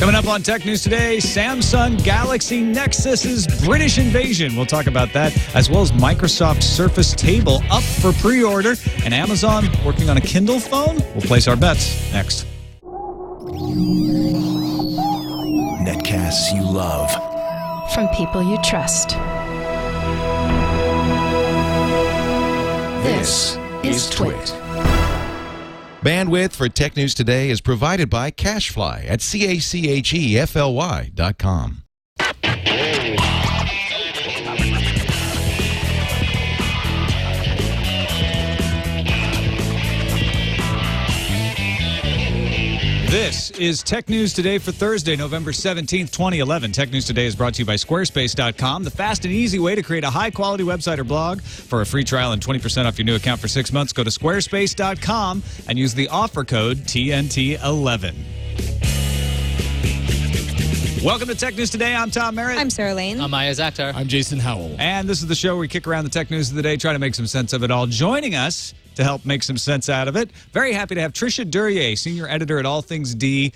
Coming up on Tech News Today, Samsung Galaxy Nexus's British invasion. We'll talk about that, as well as Microsoft Surface Table up for pre-order, and Amazon working on a Kindle phone. We'll place our bets next. Netcasts you love. From people you trust. This is TWiT. Bandwidth for Tech News Today is provided by Cachefly at CACHEFLY.com. This is Tech News Today for Thursday, November 17th, 2011. Tech News Today is brought to you by Squarespace.com, the fast and easy way to create a high-quality website or blog. For a free trial and 20% off your new account for 6 months, go to Squarespace.com and use the offer code TNT11. Welcome to Tech News Today. I'm Tom Merritt. I'm Sarah Lane. I'm Iyaz Akhtar. I'm Jason Howell. And this is the show where we kick around the tech news of the day, try to make some sense of it all. Joining us to help make some sense out of it, very happy to have Tricia, Duryee, senior editor at All Things D,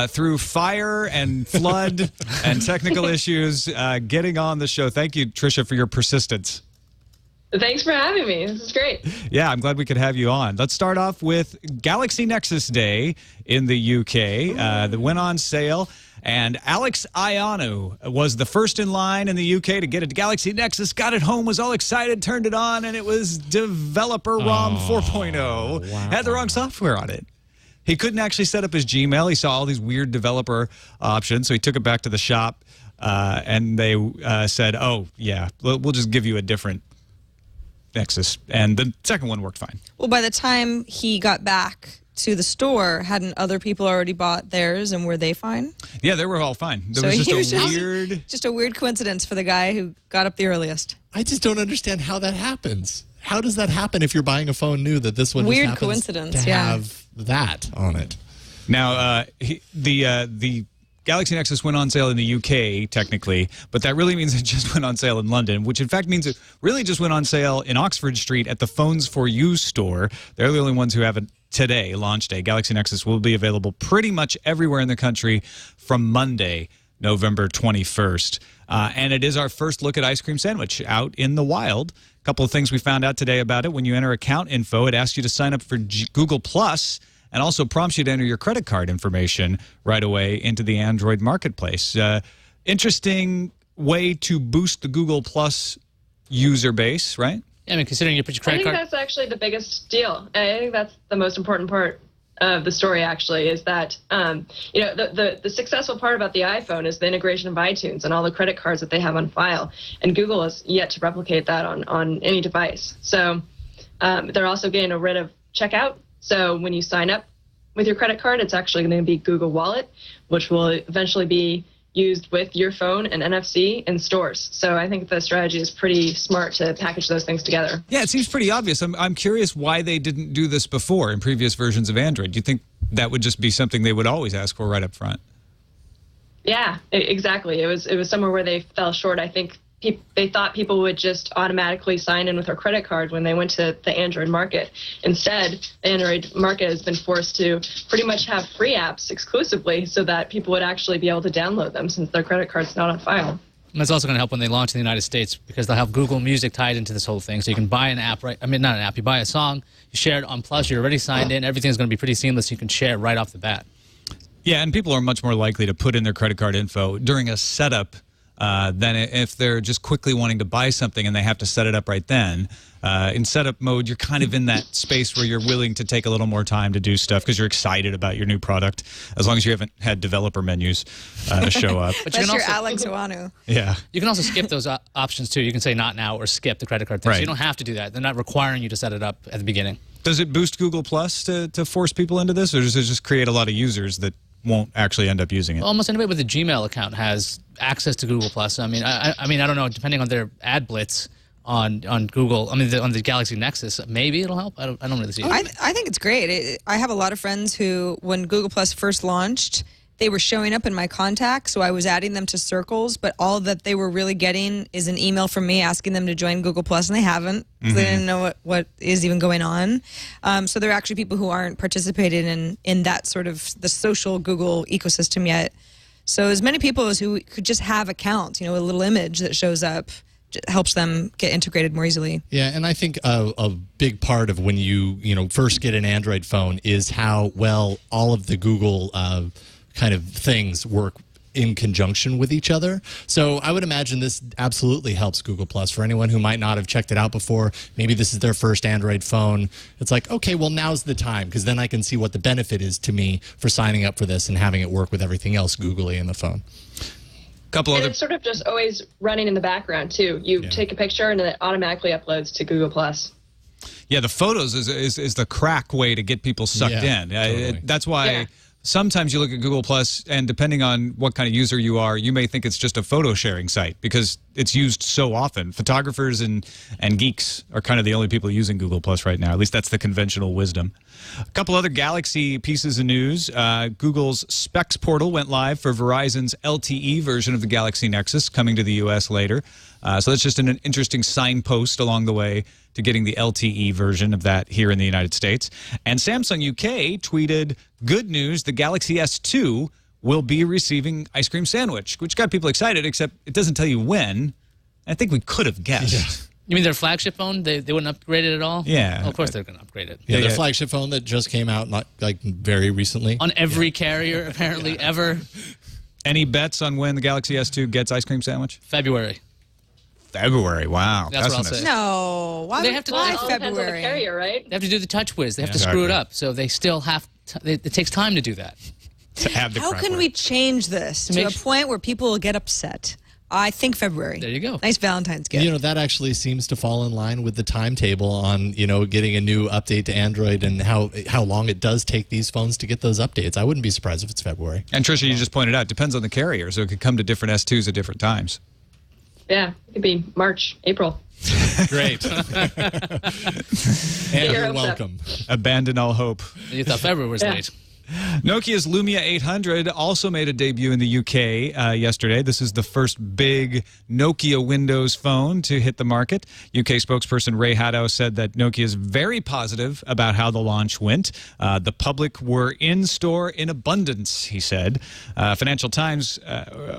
through fire and flood and technical issues, getting on the show. Thank you, Tricia, for your persistence. Thanks for having me. This is great. Yeah, I'm glad we could have you on. Let's start off with Galaxy Nexus Day in the UK that went on sale. And Alex Ianu was the first in line in the UK to get a Galaxy Nexus, got it home, was all excited, turned it on, and it was developer ROM 4.0. Wow. Had the wrong software on it. He couldn't actually set up his Gmail. He saw all these weird developer options, so he took it back to the shop, and they said, oh, yeah, we'll just give you a different Nexus. And the second one worked fine. Well, by the time he got back to the store, hadn't other people already bought theirs, and were they fine? Yeah, they were all fine. There So was he just was a weird... Just a weird coincidence for the guy who got up the earliest. I just don't understand how that happens. How does that happen if you're buying a phone new that this one Weird just happens coincidence, to yeah. have that on it? Now, the Galaxy Nexus went on sale in the UK, technically, but that really means it just went on sale in London, which in fact means it really just went on sale in Oxford Street at the Phones for You store. They're the only ones who have it today, launch day. Galaxy Nexus will be available pretty much everywhere in the country from Monday, November 21st. And it is our first look at Ice Cream Sandwich out in the wild. A couple of things we found out today about it. When you enter account info, it asks you to sign up for Google Plus, and also prompts you to enter your credit card information right away into the Android marketplace. Interesting way to boost the Google Plus user base, right? Yeah, I mean, considering you put your I credit think card... that's actually the biggest deal. I think that's the most important part of the story, actually, is that, you know, the successful part about the iPhone is the integration of iTunes and all the credit cards that they have on file. And Google has yet to replicate that on any device. So they're also getting rid of checkout. So when you sign up with your credit card, it's actually going to be Google Wallet, which will eventually be used with your phone and NFC in stores. So I think the strategy is pretty smart to package those things together. Yeah, it seems pretty obvious. I'm curious why they didn't do this before in previous versions of Android. Do you think that would just be something they would always ask for right up front? Yeah, exactly. It was somewhere where they fell short. I think they thought people would just automatically sign in with their credit card when they went to the Android market. Instead, the Android market has been forced to pretty much have free apps exclusively so that people would actually be able to download them since their credit card's not on file. And that's also going to help when they launch in the United States, because they'll have Google Music tied into this whole thing. So you can buy an app, right? I mean, not an app. You buy a song, you share it on Plus, you're already signed in. Everything's going to be pretty seamless. You can share it right off the bat. Yeah, and people are much more likely to put in their credit card info during a setup than if they're just quickly wanting to buy something and they have to set it up right then. In setup mode, you're kind of in that space where you're willing to take a little more time to do stuff because you're excited about your new product, as long as you haven't had developer menus show up. But That's you can your also, Alex Iwanu. Yeah. you can also skip those options, too. You can say not now or skip the credit card thing. Right. So you don't have to do that. They're not requiring you to set it up at the beginning. Does it boost Google Plus to force people into this, or does it just create a lot of users that won't actually end up using it? Almost anybody with a Gmail account has access to Google Plus. I mean, I don't know. Depending on their ad blitz on Google, on the Galaxy Nexus, maybe it'll help. I don't really see it. I think it's great. I have a lot of friends who, when Google Plus first launched, they were showing up in my contacts, so I was adding them to circles, but all that they were really getting is an email from me asking them to join Google Plus, and they haven't. So they didn't know what is even going on. So there are actually people who aren't participating in that sort of the social Google ecosystem yet. So as many people as who could just have accounts, a little image that shows up helps them get integrated more easily. Yeah, and I think a big part of when you first get an Android phone is how well all of the Google kind of things work in conjunction with each other. So I would imagine this absolutely helps Google Plus for anyone who might not have checked it out before. Maybe this is their first Android phone. It's like, okay, well, now's the time, because then I can see what the benefit is to me for signing up for this and having it work with everything else googly in the phone. And it's sort of just always running in the background too. You take a picture and it automatically uploads to Google Plus. Yeah, the photos is the crack way to get people sucked in. Totally. That's why sometimes you look at Google Plus, and depending on what kind of user you are, you may think it's just a photo sharing site because it's used so often. Photographers and geeks are kind of the only people using Google Plus right now. At least that's the conventional wisdom. A couple other Galaxy pieces of news. Google's Specs portal went live for Verizon's LTE version of the Galaxy Nexus, coming to the U.S. later. So that's just an interesting signpost along the way to getting the LTE version of that here in the United States. And Samsung UK tweeted, good news, the Galaxy S2 will be receiving Ice Cream Sandwich, which got people excited, except it doesn't tell you when. I think we could have guessed. Yeah. You mean their flagship phone? They wouldn't upgrade it at all? Yeah. Well, of course they're going to upgrade it. Yeah, their flagship phone that just came out not like very recently. On every carrier, apparently, ever. Any bets on when the Galaxy S2 gets Ice Cream Sandwich? February. February, wow. That's what I'll say. No, why They have to why do it All depends on the February? carrier, right? They have to do the TouchWiz. They have to screw it up. So they still have it takes time to do that. To have the How crack can work. we change this to make a point where people will get upset? I think February. There you go. Nice Valentine's gift. That actually seems to fall in line with the timetable on, getting a new update to Android and how long it does take these phones to get those updates. I wouldn't be surprised if it's February. And Tricia, you just pointed out, it depends on the carrier, so it could come to different S2s at different times. Yeah, it could be March, April. Great. And you're welcome. Abandon all hope. You thought February was late. Nokia's Lumia 800 also made a debut in the UK yesterday. This is the first big Nokia Windows phone to hit the market. UK spokesperson Ray Haddow said that Nokia is very positive about how the launch went. The public were in store in abundance, he said. Financial Times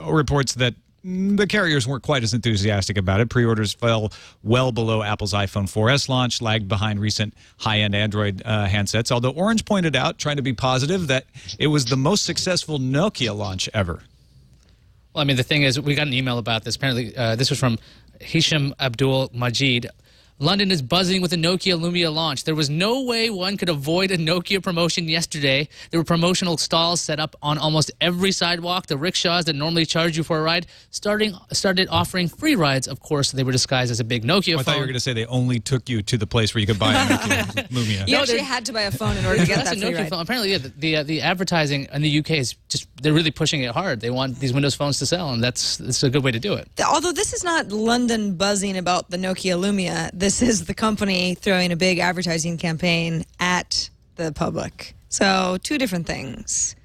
reports that the carriers weren't quite as enthusiastic about it. Pre-orders fell well below Apple's iPhone 4S launch, lagged behind recent high-end Android handsets, although Orange pointed out, trying to be positive, that it was the most successful Nokia launch ever. Well, I mean, the thing is, we got an email about this. Apparently, this was from Hisham Abdul Majid. London is buzzing with the Nokia Lumia launch. There was no way one could avoid a Nokia promotion yesterday. There were promotional stalls set up on almost every sidewalk. The rickshaws that normally charge you for a ride started offering free rides. Of course, they were disguised as a big Nokia phone. I thought you were going to say they only took you to the place where you could buy a Nokia Lumia. You actually had to buy a phone in order to get That's that a free Nokia ride. phone. Apparently, yeah, the advertising in the UK is they're really pushing it hard. They want these Windows phones to sell, and that's a good way to do it. Although this is not London buzzing about the Nokia Lumia, this is the company throwing a big advertising campaign at the public. So two different things.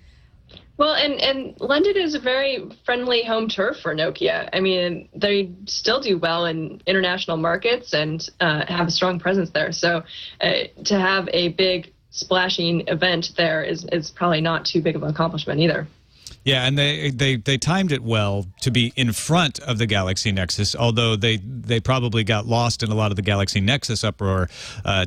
Well, and London is a very friendly home turf for Nokia. I mean, they still do well in international markets and have a strong presence there. So to have a big splashing event there is probably not too big of an accomplishment either. Yeah, and they timed it well to be in front of the Galaxy Nexus, although they probably got lost in a lot of the Galaxy Nexus uproar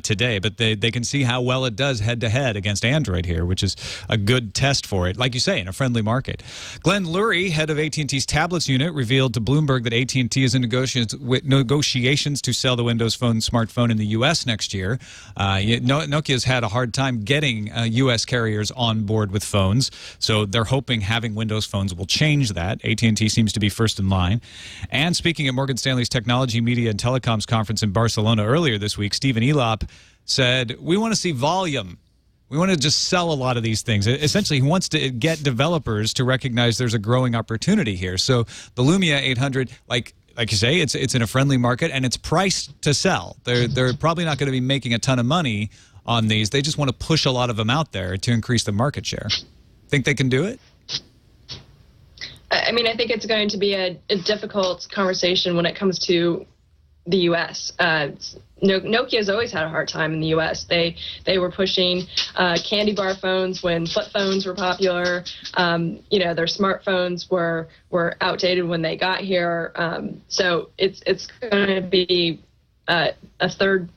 today. But they can see how well it does head-to-head against Android here, which is a good test for it, like you say, in a friendly market. Glenn Lurie, head of AT&T's tablets unit, revealed to Bloomberg that AT&T is in negotiations to sell the Windows Phone smartphone in the U.S. next year. Nokia's had a hard time getting U.S. carriers on board with phones, so they're hoping having Windows phones will change that. AT&T seems to be first in line. And speaking at Morgan Stanley's Technology, Media, and Telecoms conference in Barcelona earlier this week, Stephen Elop said, we want to see volume. We want to just sell a lot of these things. Essentially, he wants to get developers to recognize there's a growing opportunity here. So the Lumia 800, like you say, it's in a friendly market, and it's priced to sell. They're probably not going to be making a ton of money on these. They just want to push a lot of them out there to increase the market share. Think they can do it? I mean, I think it's going to be a difficult conversation when it comes to the U.S. Nokia's always had a hard time in the U.S. They were pushing candy bar phones when flip phones were popular. Their smartphones were outdated when they got here. So it's going to be a third,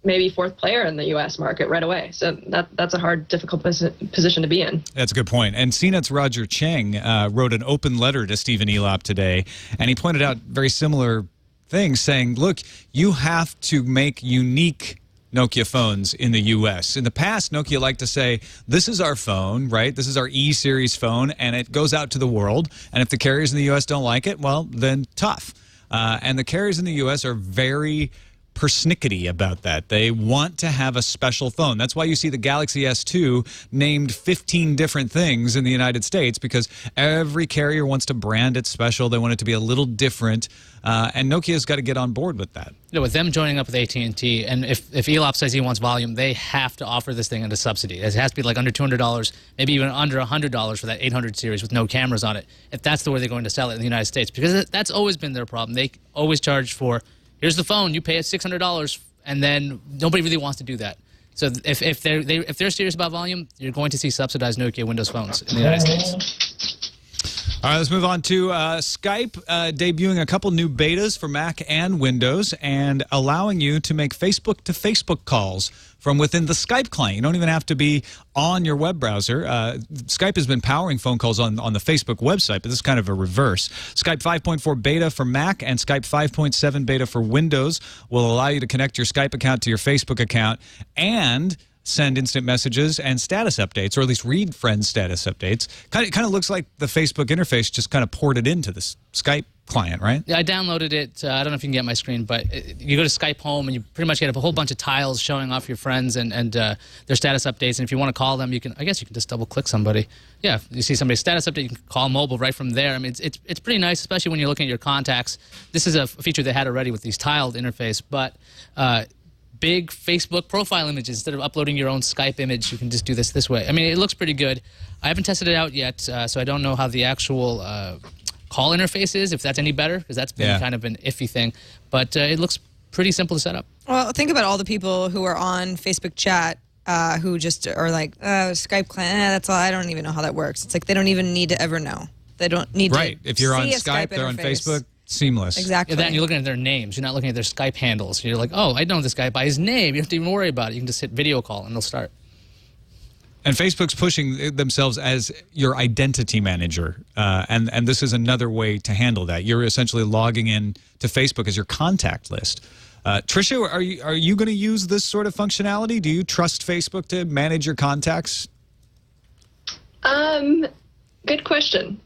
maybe fourth player in the U.S. market right away. So that's a hard, difficult position to be in. That's a good point. And CNET's Roger Cheng wrote an open letter to Stephen Elop today, and he pointed out very similar things, saying, look, you have to make unique Nokia phones in the U.S. In the past, Nokia liked to say, this is our phone, right? This is our E-series phone, and it goes out to the world. And if the carriers in the U.S. don't like it, well, then tough. And the carriers in the U.S. are very persnickety about that. They want to have a special phone. That's why you see the Galaxy S2 named 15 different things in the United States, because every carrier wants to brand it special. They want it to be a little different. And Nokia's got to get on board with that. With them joining up with AT&T, and if Elop says he wants volume, they have to offer this thing at a subsidy. It has to be like under $200, maybe even under $100 for that 800 series with no cameras on it, if that's the way they're going to sell it in the United States. Because that's always been their problem. They always charge for, here's the phone, you pay us $600, and then nobody really wants to do that. So if they're serious about volume, you're going to see subsidized Nokia Windows phones in the United States. All right, let's move on to Skype debuting a couple new betas for Mac and Windows and allowing you to make Facebook-to-Facebook calls from within the Skype client. You don't even have to be on your web browser. Skype has been powering phone calls on the Facebook website, but this is kind of a reverse. Skype 5.4 beta for Mac and Skype 5.7 beta for Windows will allow you to connect your Skype account to your Facebook account and send instant messages and status updates, or at least read friends' status updates. Kind of looks like the Facebook interface just kind of ported into this Skype client, right? Yeah, I downloaded it. I don't know if you can get my screen, but you go to Skype Home and you pretty much get a whole bunch of tiles showing off your friends and their status updates. And if you want to call them, I guess you can just double-click somebody. Yeah, you see somebody's status update, you can call mobile right from there. I mean, it's pretty nice, especially when you're looking at your contacts. This is a feature they had already with these tiled interface, but big Facebook profile images. Instead of uploading your own Skype image, you can just do this way. I mean, it looks pretty good. I haven't tested it out yet, so I don't know how the actual call interface is, if that's any better, because that's been kind of an iffy thing. But it looks pretty simple to set up. Well, think about all the people who are on Facebook chat who just are like, Skype client, that's all. I don't even know how that works. It's like they don't even need to ever know. They don't need to If you're on see a Skype, they're on interface. Facebook. Seamless. Exactly. Yeah, and you're looking at their names. You're not looking at their Skype handles. You're like, oh, I know this guy by his name. You don't have to even worry about it. You can just hit video call and they'll start. And Facebook's pushing themselves as your identity manager, and this is another way to handle that. You're essentially logging in to Facebook as your contact list. Tricia, are you going to use this sort of functionality? Do you trust Facebook to manage your contacts? Good question.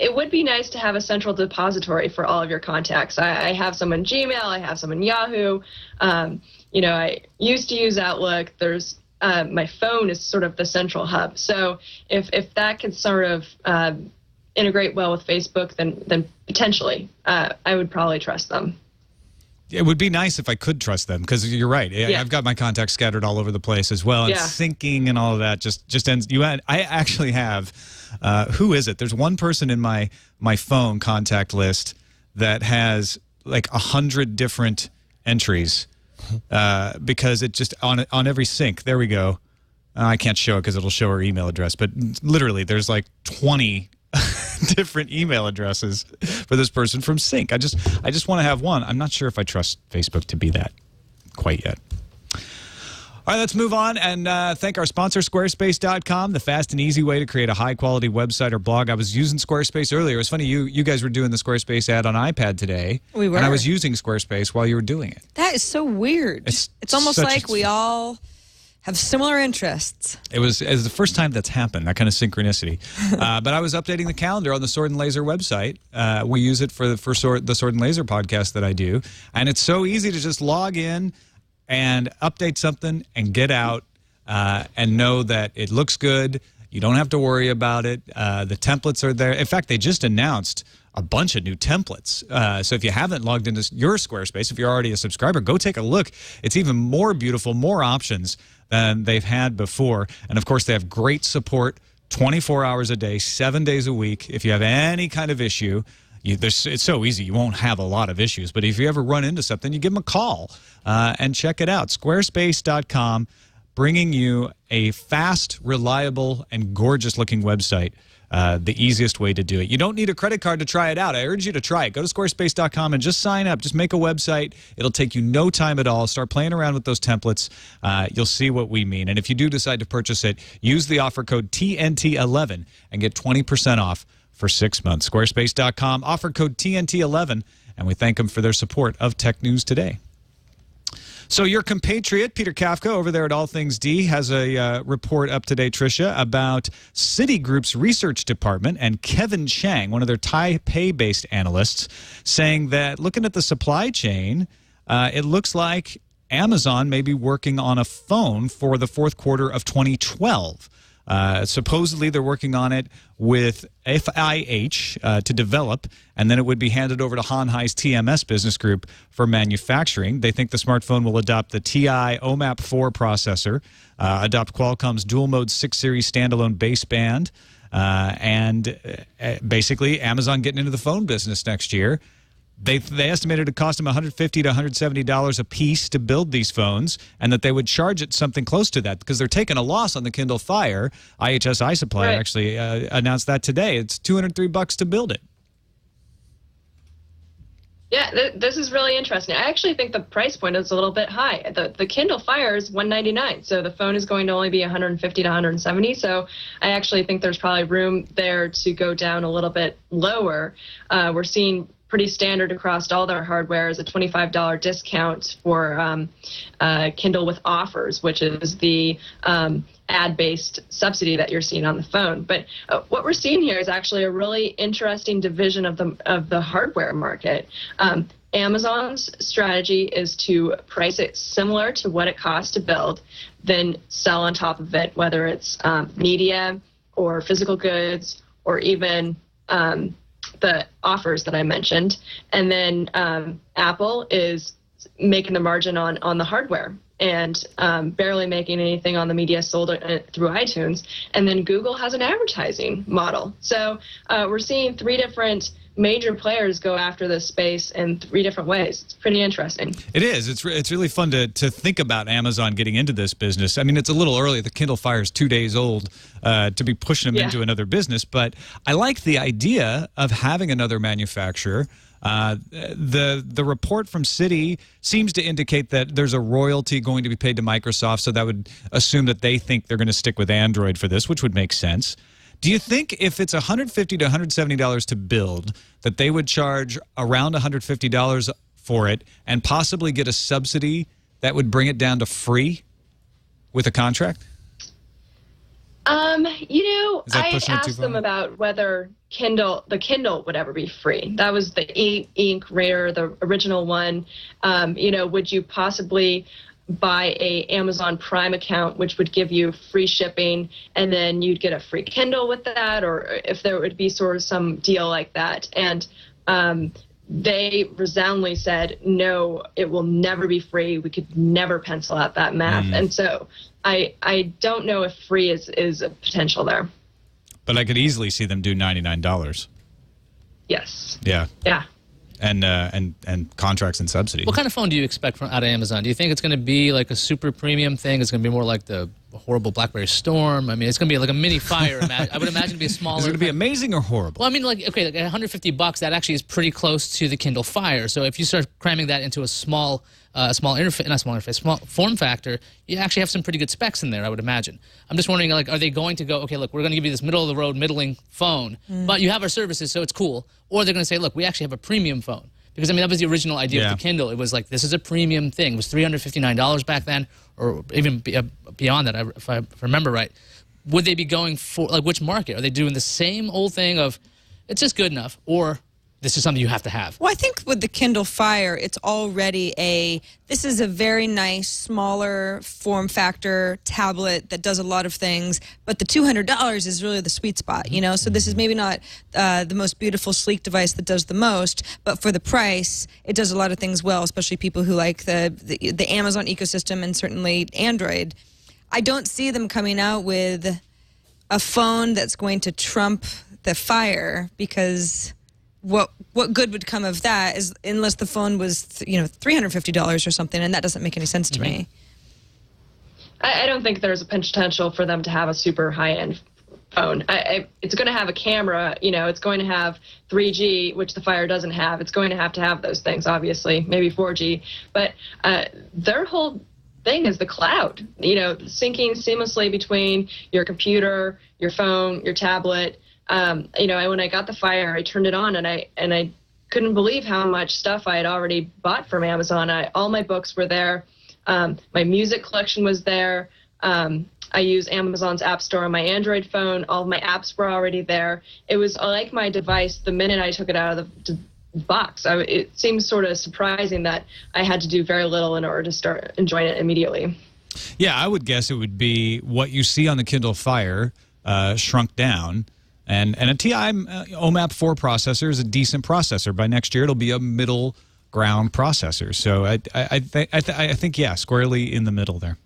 It would be nice to have a central depository for all of your contacts. I have some in Gmail. I have some in Yahoo. I used to use Outlook. There's my phone is sort of the central hub. So if that could sort of integrate well with Facebook, then potentially I would probably trust them. It would be nice if I could trust them, because you're right. Yeah. I've got my contacts scattered all over the place as well, and syncing and all of that just ends. I actually have. Who is it? There's one person in my phone contact list that has like 100 different entries because it just on every sync. There we go. I can't show it because it'll show her email address, but literally there's like 20 different email addresses for this person from sync. I just want to have one. I'm not sure if I trust Facebook to be that quite yet. All right, let's move on and thank our sponsor, Squarespace.com, the fast and easy way to create a high-quality website or blog. I was using Squarespace earlier. It was funny, you guys were doing the Squarespace ad on iPad today. We were. And I was using Squarespace while you were doing it. That is so weird. It's almost like we all have similar interests. It was the first time that's happened, that kind of synchronicity. But I was updating the calendar on the Sword and Laser website. We use it for the Sword and Laser podcast that I do. And it's so easy to just log in and update something and get out and know that it looks good. You don't have to worry about it. The templates are there. In fact, they just announced a bunch of new templates. So if you haven't logged into your Squarespace, if you're already a subscriber, go take a look. It's even more beautiful, more options than they've had before. And, of course, they have great support 24 hours a day, 7 days a week. If you have any kind of issue, It's so easy. You won't have a lot of issues. But if you ever run into something, you give them a call and check it out. Squarespace.com, bringing you a fast, reliable, and gorgeous-looking website. The easiest way to do it. You don't need a credit card to try it out. I urge you to try it. Go to squarespace.com and just sign up. Just make a website. It'll take you no time at all. Start playing around with those templates. You'll see what we mean. And if you do decide to purchase it, use the offer code TNT11 and get 20% off for 6 months. Squarespace.com, offer code TNT11, and we thank them for their support of Tech News Today. So your compatriot, Peter Kafka, over there at All Things D, has a report up today, Tricia, about Citigroup's research department and Kevin Chang, one of their Taipei-based analysts, saying that looking at the supply chain, it looks like Amazon may be working on a phone for the fourth quarter of 2012. Supposedly, they're working on it with FIH to develop, and then it would be handed over to Han Hai's TMS business group for manufacturing. They think the smartphone will adopt the TI OMAP 4 processor, adopt Qualcomm's dual-mode 6 Series standalone baseband, and basically Amazon getting into the phone business next year. They estimated it cost them $150 to $170 a piece to build these phones, and that they would charge it something close to that because they're taking a loss on the Kindle Fire. IHS iSupply actually announced that today. It's $203 to build it. Yeah, this is really interesting. I actually think the price point is a little bit high. The Kindle Fire is $199, so the phone is going to only be $150 to $170. So I actually think there's probably room there to go down a little bit lower. We're seeing pretty standard across all their hardware is a $25 discount for Kindle with offers, which is the ad-based subsidy that you're seeing on the phone. But what we're seeing here is actually a really interesting division of the hardware market. Amazon's strategy is to price it similar to what it costs to build, then sell on top of it, whether it's media or physical goods or even the offers that I mentioned. And then Apple is making the margin on the hardware and barely making anything on the media sold through iTunes. And then Google has an advertising model. So we're seeing three different major players go after this space in three different ways. It's pretty interesting. It is. It's really fun to think about Amazon getting into this business. I mean, it's a little early. The Kindle Fire is 2 days old to be pushing them into another business. But I like the idea of having another manufacturer. The report from Citi seems to indicate that there's a royalty going to be paid to Microsoft, so that would assume that they think they're going to stick with Android for this, which would make sense. Do you think if it's $150 to $170 to build, that they would charge around $150 for it and possibly get a subsidy that would bring it down to free with a contract? I asked them about whether the Kindle would ever be free. That was the ink reader, the original one. Would you possibly buy a Amazon Prime account, which would give you free shipping, and then you'd get a free Kindle with that, or if there would be sort of some deal like that. And they resoundingly said, no, it will never be free. We could never pencil out that math. And so I don't know if free is a potential there. But I could easily see them do $99. Yes. Yeah. Yeah. And contracts and subsidies. What kind of phone do you expect out of Amazon? Do you think it's going to be like a super premium thing? It's going to be more like the horrible BlackBerry Storm? I mean, it's going to be like a mini Fire. I would imagine it'd be a smaller. Is it going to be amazing or horrible? Well, I mean, like $150, that actually is pretty close to the Kindle Fire. So if you start cramming that into a small form factor, you actually have some pretty good specs in there, I would imagine. I'm just wondering, like, are they going to go, okay, look, we're going to give you this middle-of-the-road, middling phone, but you have our services, so it's cool. Or they're going to say, look, we actually have a premium phone. Because, I mean, that was the original idea of the Kindle. It was like, this is a premium thing. It was $359 back then, or even beyond that, if I remember right. Would they be going for, like, which market? Are they doing the same old thing of, it's just good enough, or this is something you have to have? Well, I think with the Kindle Fire, it's already this is a very nice, smaller form factor tablet that does a lot of things, but the $200 is really the sweet spot, you know? So this is maybe not the most beautiful, sleek device that does the most, but for the price, it does a lot of things well, especially people who like the Amazon ecosystem and certainly Android. I don't see them coming out with a phone that's going to trump the Fire because what good would come of that is unless the phone was $350 or something, and that doesn't make any sense to me. I don't think there's a potential for them to have a super high-end phone. It's going to have a camera, it's going to have 3G, which the Fire doesn't have. It's going to have those things, obviously, maybe 4G. But their whole thing is the cloud, syncing seamlessly between your computer, your phone, your tablet. When I got the Fire, I turned it on and I couldn't believe how much stuff I had already bought from Amazon. All my books were there. My music collection was there. I use Amazon's App Store on my Android phone. All of my apps were already there. It was like my device the minute I took it out of the box. It seems sort of surprising that I had to do very little in order to start enjoying it immediately. Yeah, I would guess it would be what you see on the Kindle Fire shrunk down. And a TI OMAP 4 processor is a decent processor. By next year, it'll be a middle ground processor. So I think, yeah, squarely in the middle there.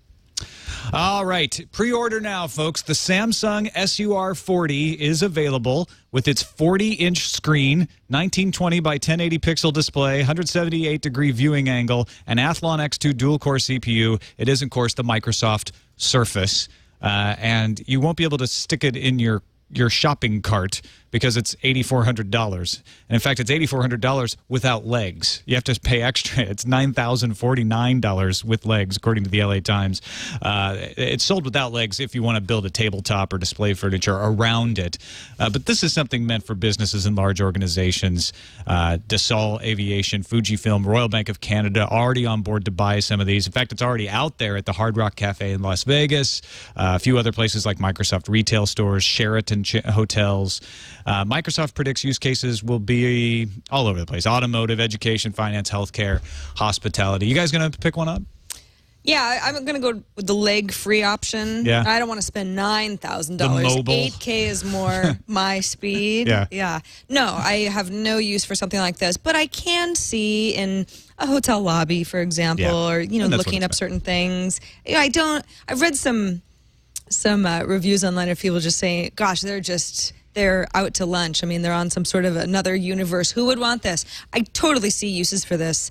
All right, pre-order now, folks. The Samsung SUR40 is available with its 40-inch screen, 1920 by 1080 pixel display, 178-degree viewing angle, and Athlon X2 dual-core CPU. It is, of course, the Microsoft Surface, and you won't be able to stick it in your shopping cart because it's $8,400. And in fact, it's $8,400 without legs. You have to pay extra. It's $9,049 with legs, according to the LA Times. It's sold without legs if you want to build a tabletop or display furniture around it. But this is something meant for businesses and large organizations. Dassault Aviation, Fujifilm, Royal Bank of Canada already on board to buy some of these. In fact, it's already out there at the Hard Rock Cafe in Las Vegas, a few other places like Microsoft retail stores, Sheraton hotels. Microsoft predicts use cases will be all over the place: automotive, education, finance, healthcare, hospitality. You guys going to pick one up? Yeah, I'm going to go with the leg-free option. Yeah. I don't want to spend $9,000. The mobile. 8K is more my speed. Yeah. No, I have no use for something like this, but I can see in a hotel lobby, for example, or looking up certain things. I've read some reviews online of people just saying, gosh, they're out to lunch. I mean, they're on some sort of another universe. Who would want this? I totally see uses for this.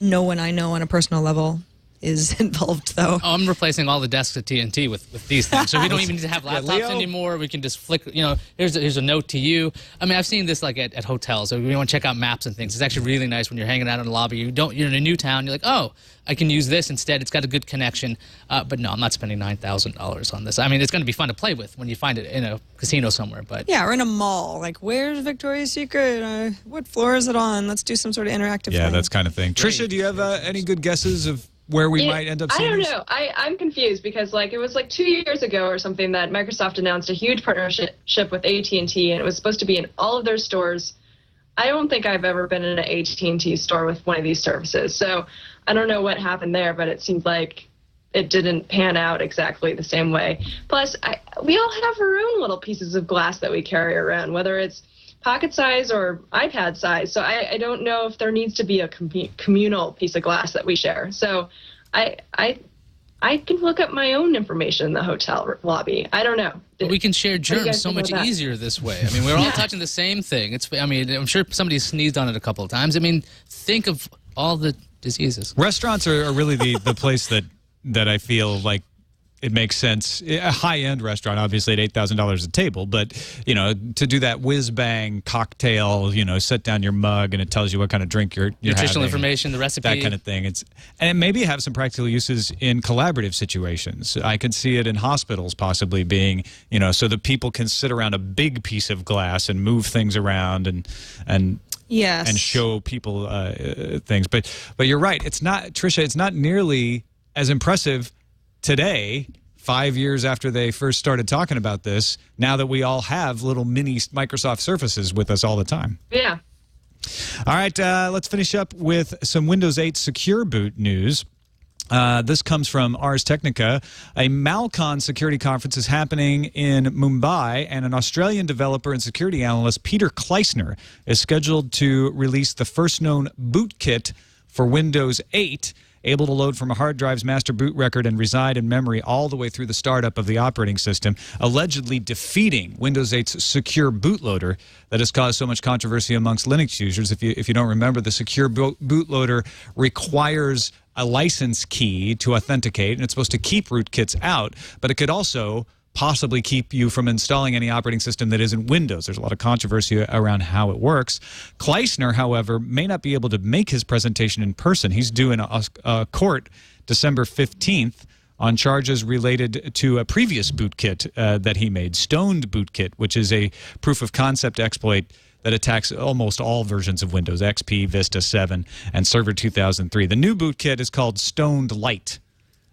No one I know on a personal level is involved, though. Oh, I'm replacing all the desks at TNT with these things. So we don't even need to have laptops anymore. We can just flick, here's a note to you. I mean, I've seen this like at hotels. So if you want to check out maps and things, it's actually really nice when you're hanging out in the lobby. You're in a new town. You're like, oh, I can use this instead. It's got a good connection. But no, I'm not spending $9,000 on this. I mean, it's going to be fun to play with when you find it in a casino somewhere. But yeah, or in a mall. Like, where's Victoria's Secret? What floor is it on? Let's do some sort of interactive thing. Yeah, that's kind of thing. Tricia, do you have any good guesses of where we might end up seeing I don't know. I'm confused because it was 2 years ago or something that Microsoft announced a huge partnership with AT&T, and it was supposed to be in all of their stores. I don't think I've ever been in an AT&T store with one of these services. So I don't know what happened there, but it seems like it didn't pan out exactly the same way. Plus, we all have our own little pieces of glass that we carry around, whether it's pocket size or iPad size. So I don't know if there needs to be a communal piece of glass that we share. So I can look up my own information in the hotel lobby. I don't know. But we can share germs so much easier this way. I mean, we're all touching the same thing. I'm sure somebody sneezed on it a couple of times. I mean, think of all the diseases. Restaurants are really the place that I feel like it makes sense. A high-end restaurant, obviously, at $8,000 a table, but to do that whiz-bang cocktail, set down your mug and it tells you what kind of drink you're nutritional having, information, the recipe, that kind of thing. And maybe have some practical uses in collaborative situations. I could see it in hospitals possibly being, so that people can sit around a big piece of glass and move things around and yes, and show people things. But you're right. It's not, Tricia. It's not nearly as impressive today, 5 years after they first started talking about this, now that we all have little mini Microsoft Surfaces with us all the time. Yeah. All right, let's finish up with some Windows 8 Secure Boot news. This comes from Ars Technica. A Malcon security conference is happening in Mumbai, and an Australian developer and security analyst, Peter Kleisner, is scheduled to release the first known boot kit for Windows 8. able to load from a hard drive's master boot record and reside in memory all the way through the startup of the operating system, allegedly defeating Windows 8's secure bootloader that has caused so much controversy amongst Linux users. If you don't remember, the secure bootloader requires a license key to authenticate, and it's supposed to keep rootkits out, but it could also possibly keep you from installing any operating system that isn't Windows. There's a lot of controversy around how it works. Kleisner, however, may not be able to make his presentation in person. He's due in a court December 15th on charges related to a previous bootkit that he made, Stoned Bootkit, which is a proof of concept exploit that attacks almost all versions of Windows, XP, Vista 7, and Server 2003. The new bootkit is called Stoned Lite.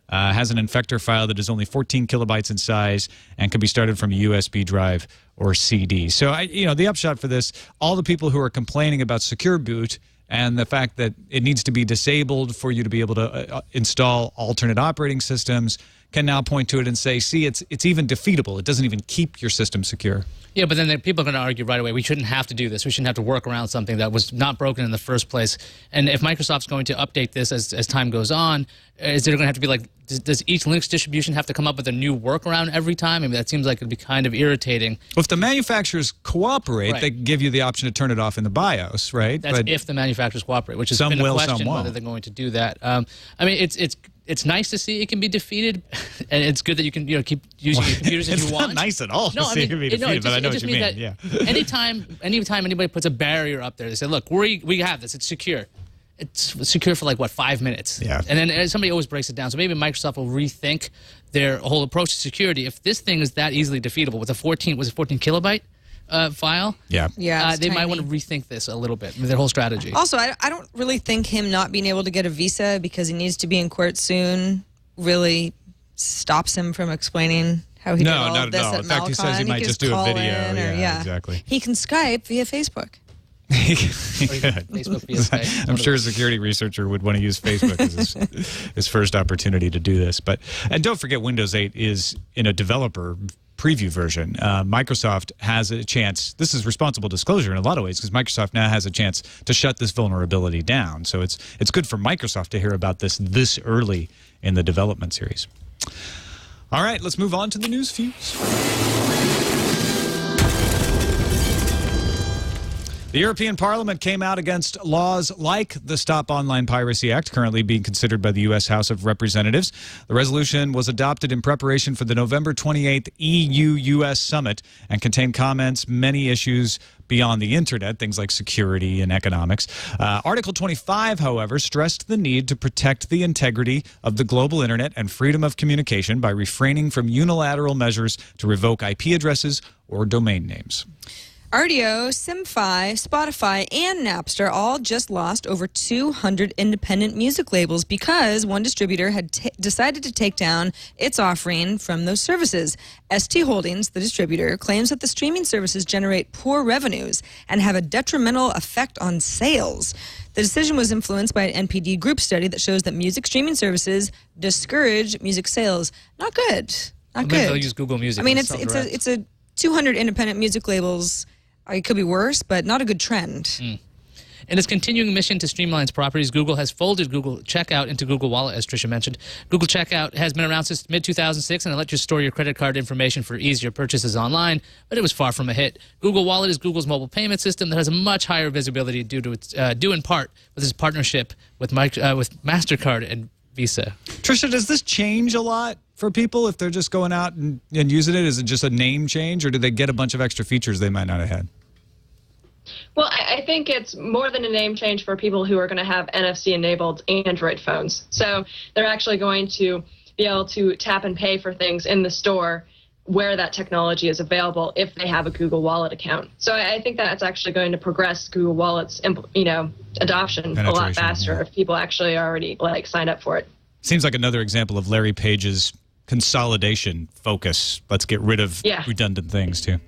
Has an infector file that is only 14 kilobytes in size and can be started from a USB drive or CD. So, the upshot for this, all the people who are complaining about secure boot and the fact that it needs to be disabled for you to be able to install alternate operating systems can now point to it and say, see, it's even defeatable. It doesn't even keep your system secure. Yeah, but then people are going to argue right away, we shouldn't have to do this. We shouldn't have to work around something that was not broken in the first place. And if Microsoft's going to update this as time goes on, is there going to have to be like, does each Linux distribution have to come up with a new workaround every time? I mean, that seems like it'd be kind of irritating. Well, if the manufacturers cooperate, Right. they give you the option to turn it off in the BIOS, right? That's if the manufacturers cooperate, which has some been a will, question some won't. whether they're going to do that. I mean, it's nice to see it can be defeated, and it's good that you can keep using your computers if you want. It's not nice at all to No, see it can be defeated, but I know what you mean. That Yeah. anytime anybody puts a barrier up there, they say, "Look, we have this. It's secure." It's secure for like what, 5 minutes. Yeah. And then somebody always breaks it down. So maybe Microsoft will rethink their whole approach to security. If this thing is that easily defeatable with a 14 kilobyte file? Yeah. Yeah, it's they might tiny. want to rethink this a little bit, their whole strategy. Also, I don't really think him not being able to get a visa because he needs to be in court soon really stops him from explaining how he did all not of this at all. at In fact, he says he Malcon. might could just do a call video. in Yeah, exactly. He can Skype via Facebook. He Or could. Facebook via Skype. I'm sure a security researcher would want to use Facebook as his first opportunity to do this. And don't forget, Windows 8 is in a developer preview version. Microsoft has a chance. This is responsible disclosure in a lot of ways because Microsoft now has a chance to shut this vulnerability down. So it's good for Microsoft to hear about this early in the development series. All right, let's move on to the news fuse. The European Parliament came out against laws like the Stop Online Piracy Act, currently being considered by the U.S. House of Representatives. The resolution was adopted in preparation for the November 28th EU-U.S. summit and contained comments, many issues beyond the internet, things like security and economics. Article 25, however, stressed the need to protect the integrity of the global internet and freedom of communication by refraining from unilateral measures to revoke IP addresses or domain names. RDO, Simfi, Spotify, and Napster all just lost over 200 independent music labels because one distributor had decided to take down its offering from those services. ST Holdings, the distributor, claims that the streaming services generate poor revenues and have a detrimental effect on sales. The decision was influenced by an NPD group study that shows that music streaming services discourage music sales. Not good. Not Maybe good. they'll use Google Music. I mean, and it's a 200 independent music labels. It could be worse, but not a good trend. In its continuing mission to streamline its properties, Google has folded Google Checkout into Google Wallet, as Tricia mentioned. Google Checkout has been around since mid-2006, and it lets you store your credit card information for easier purchases online, but it was far from a hit. Google Wallet is Google's mobile payment system that has a much higher visibility due in part with its partnership with MasterCard and Visa. Tricia, does this change a lot for people if they're just going out and using it? Is it just a name change, or do they get a bunch of extra features they might not have had? Well, I think it's more than a name change for people who are going to have NFC-enabled Android phones. So they're actually going to be able to tap and pay for things in the store where that technology is available if they have a Google Wallet account. So I think that's actually going to progress Google Wallet's adoption a lot faster if people actually already signed up for it. Seems like another example of Larry Page's consolidation focus. Let's get rid of redundant things too.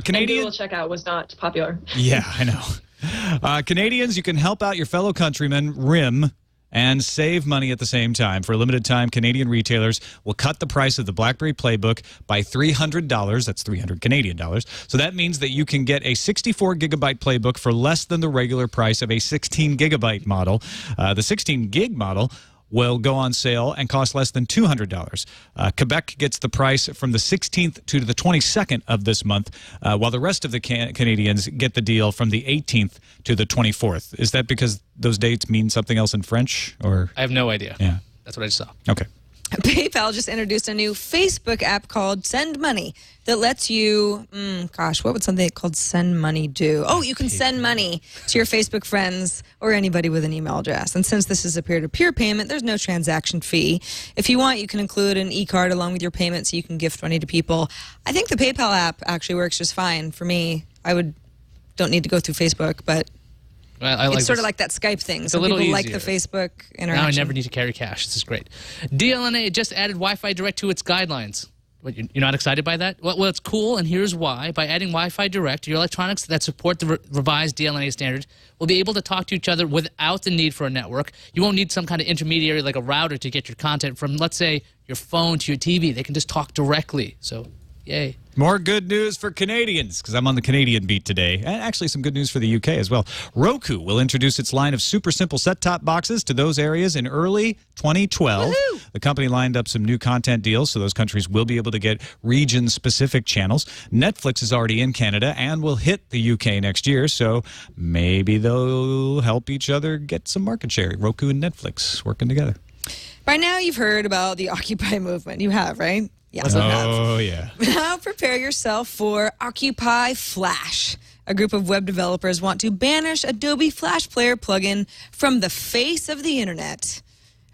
Canadian Google Checkout was not popular. Yeah, I know. Canadians, you can help out your fellow countrymen, RIM, and save money at the same time. For a limited time, Canadian retailers will cut the price of the BlackBerry PlayBook by $300. That's 300 Canadian dollars. So that means that you can get a 64-gigabyte PlayBook for less than the regular price of a 16-gigabyte model. The 16-gig model will go on sale and cost less than $200. Quebec gets the price from the 16th to the 22nd of this month, while the rest of the Canadians get the deal from the 18th to the 24th. Is that because those dates mean something else in French? Or I have no idea. Yeah. That's what I just saw. Okay. PayPal just introduced a new Facebook app called Send Money that lets you, what would something called Send Money do? Oh, you can send money to your Facebook friends or anybody with an email address. And since this is a peer-to-peer payment, there's no transaction fee. If you want, you can include an e-card along with your payment so you can gift money to people. I think the PayPal app actually works just fine for me. Don't need to go through Facebook, but Well, I like it's sort this. of like that Skype thing. It's Some a little people like easier. the Facebook interaction. Now I never need to carry cash. This is great. DLNA just added Wi-Fi Direct to its guidelines. What, you're not excited by that? Well, it's cool, and here's why. By adding Wi-Fi Direct, your electronics that support the revised DLNA standard will be able to talk to each other without the need for a network. You won't need some kind of intermediary like a router to get your content from, let's say, your phone to your TV. They can just talk directly. So, yay. More good news for Canadians, because I'm on the Canadian beat today. And actually some good news for the UK as well. Roku will introduce its line of super simple set-top boxes to those areas in early 2012. Woohoo! The company lined up some new content deals, so those countries will be able to get region-specific channels. Netflix is already in Canada and will hit the UK next year, so maybe they'll help each other get some market share. Roku and Netflix working together. By now, you've heard about the Occupy movement. You have, right? Yes, Oh, yeah. Now prepare yourself for Occupy Flash. A group of web developers want to banish Adobe Flash Player plugin from the face of the internet.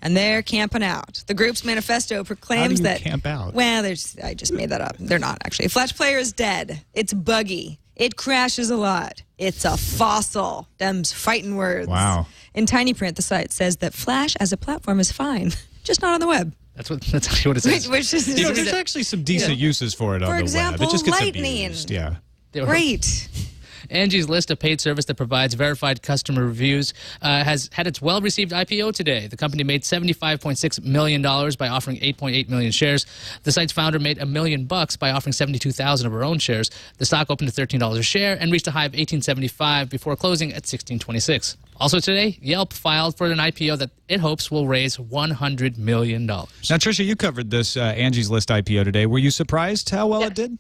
And they're camping out. The group's manifesto proclaims that... camp out? Well, I just made that up. They're not, actually. Flash Player is dead. It's buggy. It crashes a lot. It's a fossil. Them's fighting words. Wow. In tiny print, the site says that Flash as a platform is fine, just not on the web. That's actually what it says. Which is There's actually some decent uses for it on the web. example, It just gets lightning. abused. Yeah. great. Angie's List, a paid service that provides verified customer reviews, has had its well-received IPO today. The company made $75.6 million by offering 8.8 million shares. The site's founder made $1 million by offering 72,000 of her own shares. The stock opened at $13 a share and reached a high of $18.75 before closing at $16.26. Also today, Yelp filed for an IPO that it hopes will raise $100 million. Now, Tricia, you covered this Angie's List IPO today. Were you surprised how well it did?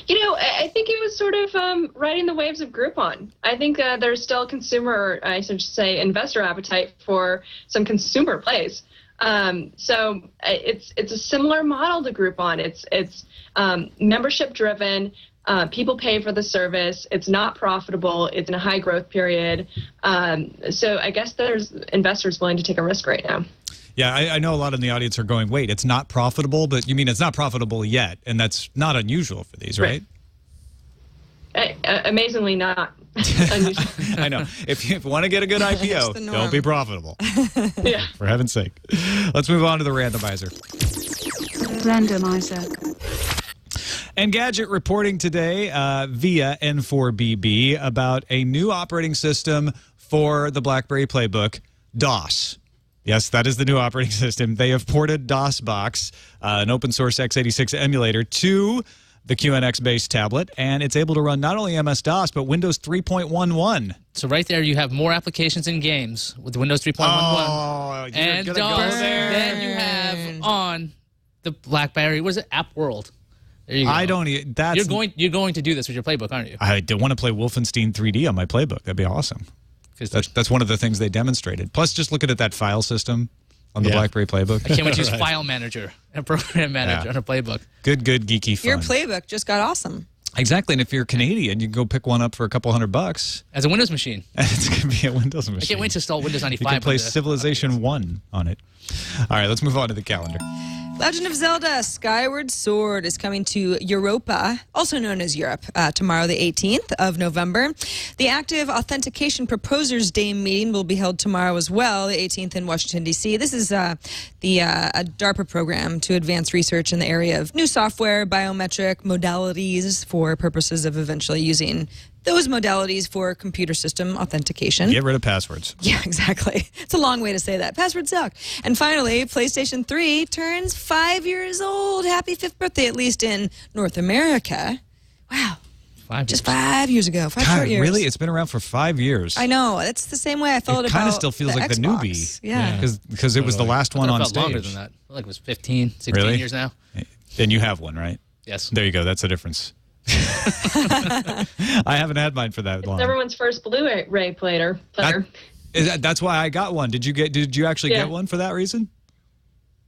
You know, I think it was sort of riding the waves of Groupon. I think there's still consumer, I should say, investor appetite for some consumer plays. So it's a similar model to Groupon. It's membership driven. People pay for the service. It's not profitable. It's in a high growth period. So I guess there's investors willing to take a risk right now. Yeah, I know a lot in the audience are going, wait, it's not profitable, but you mean it's not profitable yet, and that's not unusual for these, right? Amazingly not unusual. I know. If you want to get a good IPO, the norm. don't be profitable. Yeah. For heaven's sake. Let's move on to the randomizer. Randomizer. Engadget reporting today via N4BB about a new operating system for the BlackBerry PlayBook, DOS. Yes, that is the new operating system. They have ported DOSBox, an open source x86 emulator, to the QNX-based tablet, and it's able to run not only MS-DOS, but Windows 3.11. So right there, you have more applications and games with Windows 3.11 Oh, and you're gonna DOS go there. than you have on the BlackBerry. What is it? App World. There you go. I don't. That's You're going to do this with your playbook, aren't you? I do want to play Wolfenstein 3D on my playbook. That'd be awesome. That's one of the things they demonstrated. Plus, just looking at that file system on the BlackBerry PlayBook. I can't wait to use File Manager and Program Manager on a playbook. Good, geeky fun. Your playbook just got awesome. Exactly, and if you're Canadian, you can go pick one up for a couple $100. As a Windows machine. And it's going to be a Windows machine. I can't wait to install Windows 95. You can play on the- Civilization 1 on it. All right, let's move on to the calendar. Legend of Zelda Skyward Sword is coming to Europa, also known as Europe, tomorrow, the 18th of November. The Active Authentication Proposers Day meeting will be held tomorrow as well, the 18th in Washington, D.C. This is a DARPA program to advance research in the area of new software, biometric modalities for purposes of eventually using those modalities for computer system authentication. Get rid of passwords. Yeah, exactly. It's a long way to say that. Passwords suck. And finally, PlayStation 3 turns 5 years old. Happy 5th birthday, at least in North America. Wow. 5 years. Just 5 years ago. 5 God, short years. really? It's been around for 5 years. I know. It's the same way I felt It about kind of still feels like the Xbox. newbie. Yeah. Because it was the last one I on felt stage. longer than that. I feel like it was 15, 16 Really? years now. And you have one, right? Yes. There you go. That's the difference. I haven't had mine for that long. Everyone's first Blu-ray player. That's why I got one. Did you actually Yeah. get one for that reason?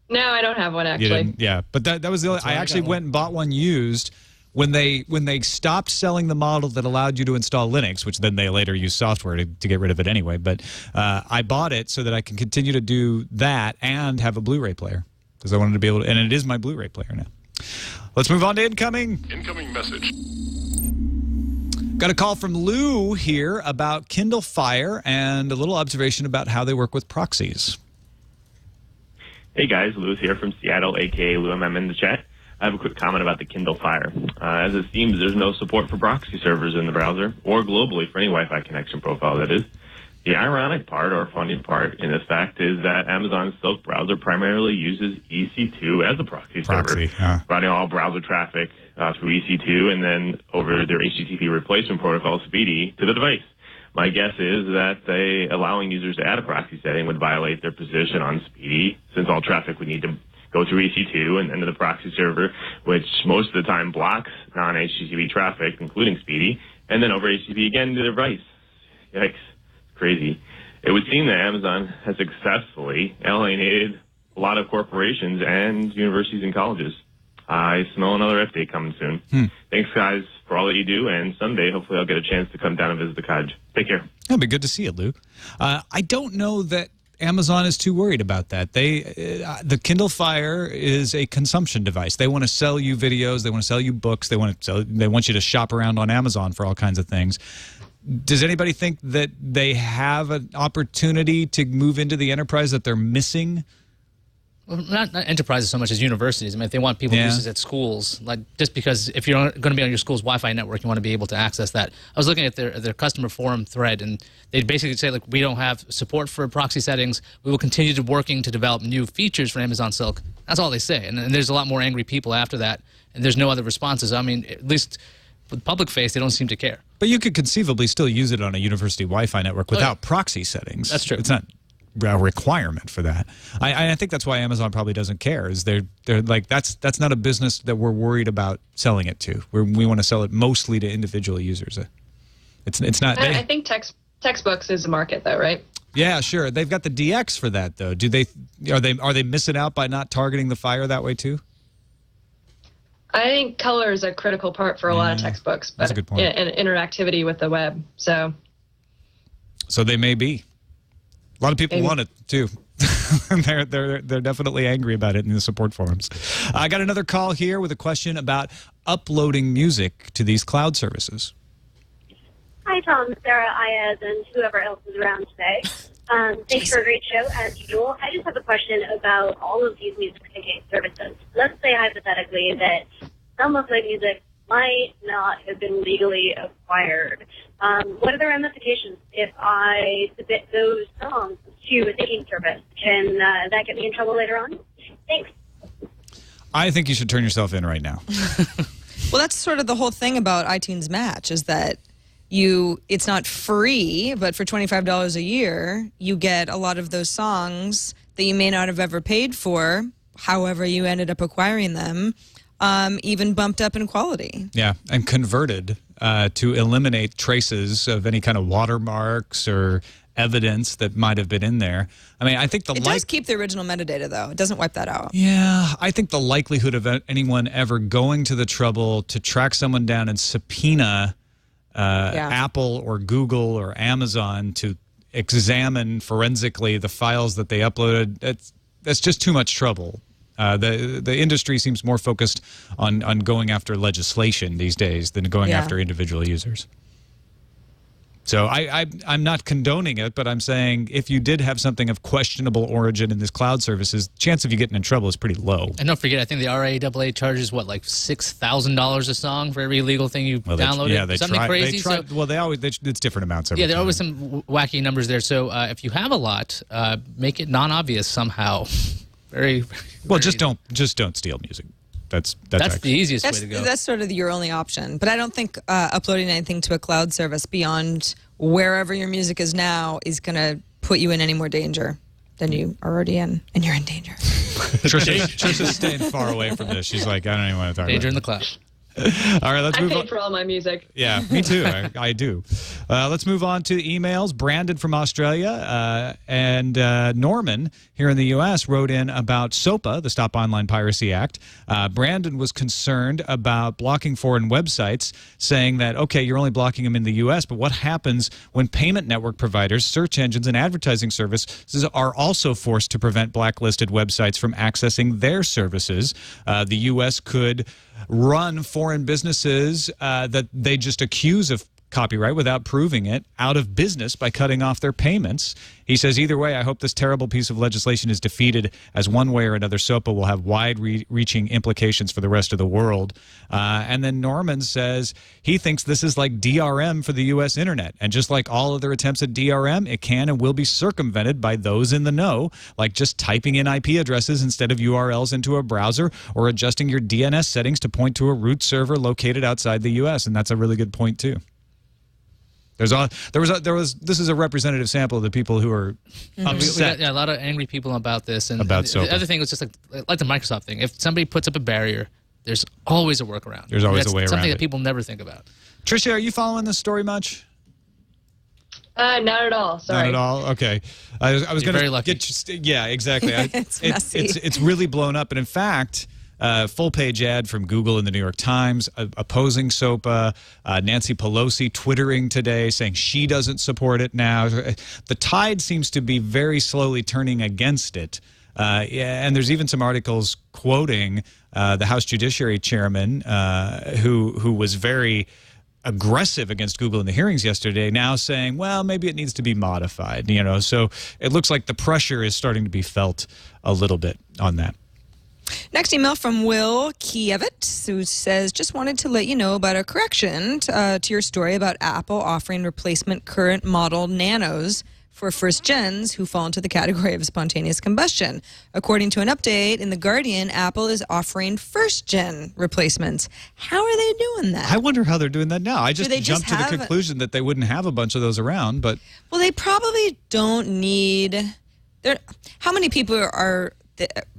No, I don't have one You actually. didn't? Yeah, but that was the only, I actually went and bought one used when they stopped selling the model that allowed you to install Linux, which then they later used software to get rid of it anyway. But I bought it so that I can continue to do that and have a Blu-ray player because I wanted to be able to, and it is my Blu-ray player now. Let's move on to incoming. Incoming message. Got a call from Lou here about Kindle Fire and a little observation about how they work with proxies. Hey guys, Louis here from Seattle, aka Lou. I'm in the chat. I have a quick comment about the Kindle Fire. As it seems, there's no support for proxy servers in the browser, or globally for any Wi-Fi connection profile, that is. The ironic part, or funny part, in this fact, is that Amazon's Silk browser primarily uses EC2 as a proxy server, routing all browser traffic through EC2 and then over their HTTP replacement protocol, Speedy, to the device. My guess is that allowing users to add a proxy setting would violate their position on Speedy, since all traffic would need to go through EC2 and then to the proxy server, which most of the time blocks non-HTTP traffic, including Speedy, and then over HTTP again to the device. Yikes. Crazy. It would seem that Amazon has successfully alienated a lot of corporations and universities and colleges. I smell another update coming soon. Thanks, guys, for all that you do, and someday, hopefully, I'll get a chance to come down and visit the cottage. Take care. It'll be good to see you, Lou. I don't know that Amazon is too worried about that. The Kindle Fire is a consumption device. They want to sell you videos. They want to sell you books. They want you to shop around on Amazon for all kinds of things. Does anybody think that they have an opportunity to move into the enterprise that they're missing? Well, not enterprises so much as universities. I mean, if they want people to use this at schools, like just because if you're going to be on your school's Wi-Fi network, you want to be able to access that. I was looking at their customer forum thread, and they basically say, like, we don't have support for proxy settings. We will continue to working to develop new features for Amazon Silk. That's all they say. And there's a lot more angry people after that, and there's no other responses. I mean, at least with public face, they don't seem to care. But you could conceivably still use it on a university Wi-Fi network without proxy settings. That's true. It's not a requirement for that. I think that's why Amazon probably doesn't care. Is they're like that's not a business that we're worried about selling it to. We want to sell it mostly to individual users. It's not. I think textbooks is a market, though, right? Yeah, sure. They've got the DX for that, though. Are they missing out by not targeting the Fire that way too? I think color is a critical part for a lot of textbooks, but that's a good point. And interactivity with the web. So they may be. A lot of people want it too. they're definitely angry about it in the support forums. I got another call here with a question about uploading music to these cloud services. Hi, Tom, Sarah, Iyaz, and whoever else is around today. Thanks for a great show, as usual. I just have a question about all of these music syndication services. Let's say, hypothetically, that some of my music might not have been legally acquired. What are the ramifications if I submit those songs to a syncing service? Can that get me in trouble later on? Thanks. I think you should turn yourself in right now. Well, that's sort of the whole thing about iTunes Match is that it's not free, but for $25 a year, you get a lot of those songs that you may not have ever paid for, however you ended up acquiring them, even bumped up in quality. Yeah, and converted to eliminate traces of any kind of watermarks or evidence that might have been in there. I mean, I think it does keep the original metadata, though. It doesn't wipe that out. Yeah, I think the likelihood of anyone ever going to the trouble to track someone down and subpoena Apple or Google or Amazon to examine forensically the files that they uploaded, that's just too much trouble. The industry seems more focused on going after legislation these days than going after individual users. So I'm not condoning it, but I'm saying if you did have something of questionable origin in this cloud services, chance of you getting in trouble is pretty low. And don't forget, I think the RAAA charges what, like $6,000 a song for every illegal thing you downloaded. Yeah, they something try. crazy. They try, well, it's different amounts. Every there are time. always some wacky numbers there. So if you have a lot, make it non-obvious somehow. Very well. Just don't steal music. That's the easiest way to go. That's sort of your only option. But I don't think uploading anything to a cloud service beyond wherever your music is now is going to put you in any more danger than you are already in, and you're in danger. Trisha's staying far away from this. She's like, I don't even want to talk Danger about in the cloud. All right, let's move on. I paid for all my music. Yeah, me too. I do. Let's move on to emails. Brandon from Australia and Norman here in the U.S. wrote in about SOPA, the Stop Online Piracy Act. Brandon was concerned about blocking foreign websites, saying that, okay, you're only blocking them in the U.S., but what happens when payment network providers, search engines, and advertising services are also forced to prevent blacklisted websites from accessing their services? The U.S. could run foreign businesses that they just accuse of copyright without proving it out of business by cutting off their payments. He says, either way, I hope this terrible piece of legislation is defeated, as one way or another SOPA will have wide-reaching implications for the rest of the world. And then Norman says he thinks this is like DRM for the U.S. internet. And just like all other attempts at DRM, it can and will be circumvented by those in the know, like just typing in IP addresses instead of URLs into a browser, or adjusting your DNS settings to point to a root server located outside the U.S. And that's a really good point, too. This is a representative sample of the people who are upset. We got a lot of angry people about this. And about the other thing was just like the Microsoft thing. If somebody puts up a barrier, there's always a workaround. There's always a way around something it. that people never think about. Tricia, are you following this story much? Not at all. Sorry. Not at all. Okay, I was going very lucky. to get. Yeah, exactly. It's messy. It's really blown up, and in fact. Full page ad from Google in the New York Times opposing SOPA. Nancy Pelosi twittering today saying she doesn't support it now. The tide seems to be very slowly turning against it. And there's even some articles quoting the House Judiciary Chairman who was very aggressive against Google in the hearings yesterday, now saying, well, maybe it needs to be modified. So it looks like the pressure is starting to be felt a little bit on that. Next email from Will Kievit, who says, just wanted to let you know about a correction to your story about Apple offering replacement current model Nanos for first gens who fall into the category of spontaneous combustion. According to an update in The Guardian, Apple is offering first gen replacements. How are they doing that? I wonder how they're doing that now. I just they jumped just to the conclusion that they wouldn't have a bunch of those around, but... Well, they probably don't need... How many people are...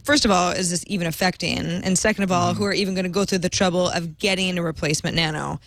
First of all, is this even affecting? And second of all, who are even going to go through the trouble of getting a replacement Nano?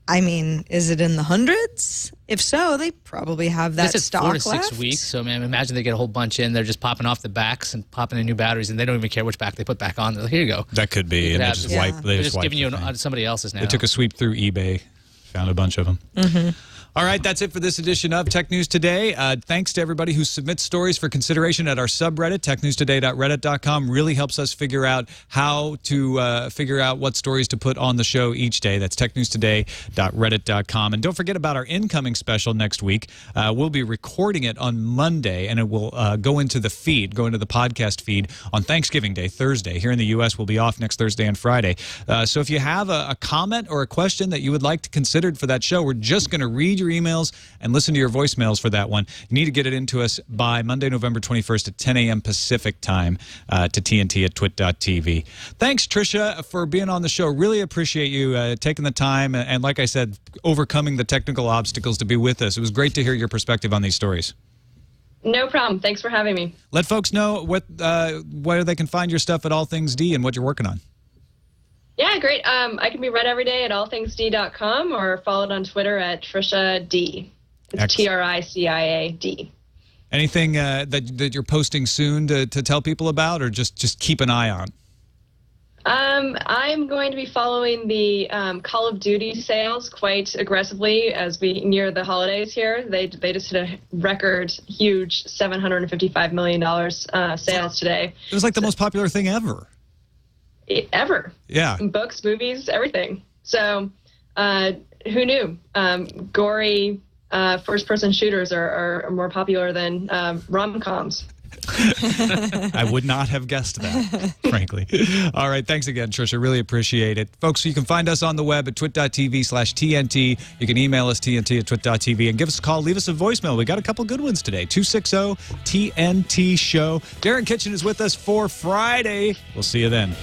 I mean, is it in the hundreds? If so, they probably have that stock This is 4 to 6 weeks. So, man, imagine they get a whole bunch in. They're just popping off the backs and popping in new batteries, and they don't even care which back they put back on. They're like, here you go. That could be. And they just wipe. They're just giving you somebody else's now. They took a sweep through eBay, found a bunch of them. Mm-hmm. All right, that's it for this edition of Tech News Today. Thanks to everybody who submits stories for consideration at our subreddit, technewstoday.reddit.com. Really helps us figure out how to figure out what stories to put on the show each day. That's technewstoday.reddit.com. And don't forget about our incoming special next week. We'll be recording it on Monday, and it will go into the podcast feed on Thanksgiving Day, Thursday. Here in the U.S., we'll be off next Thursday and Friday. So if you have a comment or a question that you would like to consider for that show, we're just going to read your emails and listen to your voicemails for that one. You need to get it into us by Monday, November 21st at 10 a.m. Pacific time to TNT@twit.tv. Thanks, Tricia, for being on the show. Really appreciate you taking the time and, like I said, overcoming the technical obstacles to be with us. It was great to hear your perspective on these stories. No problem. Thanks for having me. Let folks know where they can find your stuff at All Things D and what you're working on. Yeah, great. I can be read every day at allthingsd.com or followed on Twitter at Tricia D. It's TRICIAD. Anything that you're posting soon to tell people about, or just keep an eye on? I'm going to be following the Call of Duty sales quite aggressively as we near the holidays here. They just hit a record huge $755 million sales today. It was like the most popular thing ever. Ever. Yeah. Books, movies, everything. So who knew? Gory first-person shooters are more popular than rom-coms. I would not have guessed that, frankly. All right. Thanks again, Tricia. Really appreciate it. Folks, you can find us on the web at twit.tv/TNT. You can email us TNT@twit.tv and give us a call. Leave us a voicemail. We got a couple good ones today. 260-TNT show. Darren Kitchen is with us for Friday. We'll see you then.